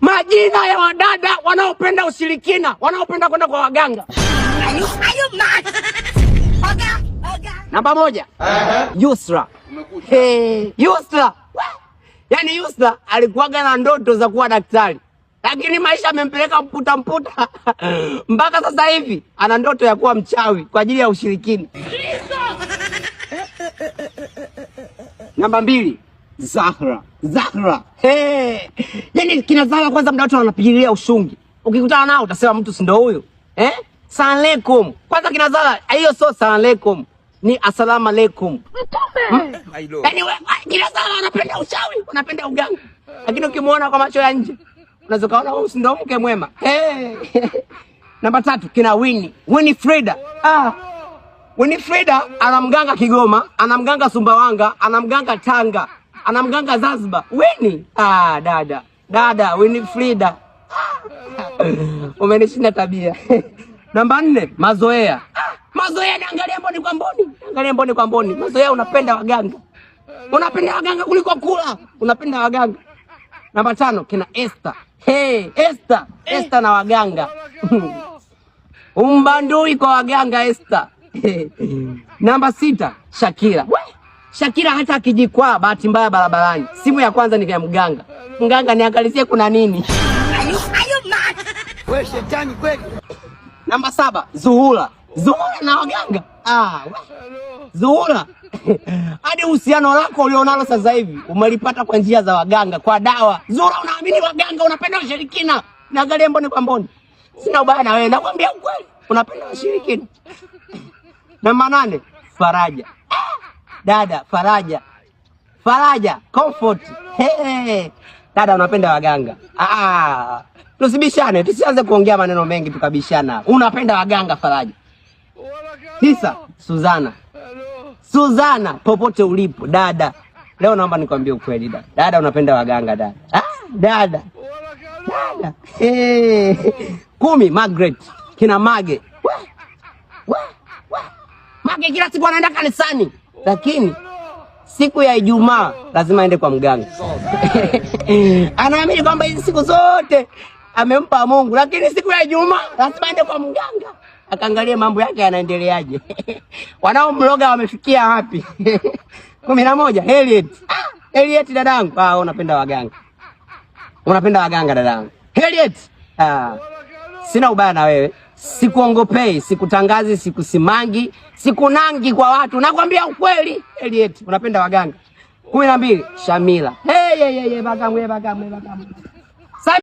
Majina ya wadada wanaopenda ushirikina, wanaopenda kwenda kwa waganga. Namba 1. Yusra. Yusra. Yaani Yusra alikuwaga na ndoto za kuwa daktari. Lakini maisha yamempeleka mputa. Mpaka sasa hivi ana ndoto ya kuwa mchawi kwa ajili ya ushirikina. Namba 2. Zahra. Yaani kina Zahra kwanza muda wote wanapigilia ushungi. Ukikutana nao utasema mtu si ndio huyo? Salamu alaykum. Kwanza kina Zahra hiyo sio salamu alaykum, ni assalamu alaykum. Yaani kina Zahra wanapenda uchawi, wanapenda uganga. Lakini ukimuona kwa macho ya nje unaweza kaona huyu si ndio mke mwema. Namba 3 kina Winifrida. Winifrida anamganga Kigoma, anamganga Sumbawanga, anamganga Tanga, anamganga Zanzibar. Dada Winifrida. Umenishinda tabia. Namba 4 Mazoea. Mazoea niangalia mboni kwa mboni. Mazoea unapenda waganga. Unapenda waganga kuliko kula. Unapenda waganga. Namba 5 kina Esther. Esther na waganga. Umbandui kwa waganga Esther. Namba 6 Shakira. Shakira hata akijikwaa bahati mbaya barabarani, simu ya kwanza ni ya mganga. Mganga niangalizie kuna nini. Wewe shetani kweli. Namba 7 Zuhura na waganga. Zuhura. Hadi uhusiano lako ulionalo sasa hivi umelipata kwa njia za waganga, kwa dawa. Zuhura, unaamini waganga, unapenda ushirikina. Niangalie mboni kwa mboni. Sina ubaya na wewe, nakwambia ukweli. Unapenda ushirikina. Namba 8 Faraja. Dada Faraja Comfort. Dada unapenda waganga. Tusibishane, tusianze kuongea maneno mengi tukabishana. Unapenda waganga Faraja. 9 Suzana popote ulipo dada. Leo naomba nikwambie ukweli dada. Dada unapenda waganga dada. Dada. 10 Margaret. Kina Mage. Mage kila siku anaenda kanisani, lakini siku ya Ijumaa lazima aende kwa mganga. Anaamini kwamba hizi siku zote amempa Mungu, lakini siku ya Ijumaa lazima aende kwa mganga akaangalie mambo yake yanaendeleaje. Wanaomloga wamefikia wapi? 11 Harriet dadangu. Unapenda waganga. Unapenda waganga dadangu. Harriet. Sina ubaya na wewe. Sikuongopei, sikutangazi, sikusimangi, sikunangi kwa watu. Nakwambia ukweli. Harriet, unapenda waganga. 12 Shamila. Bakamwe.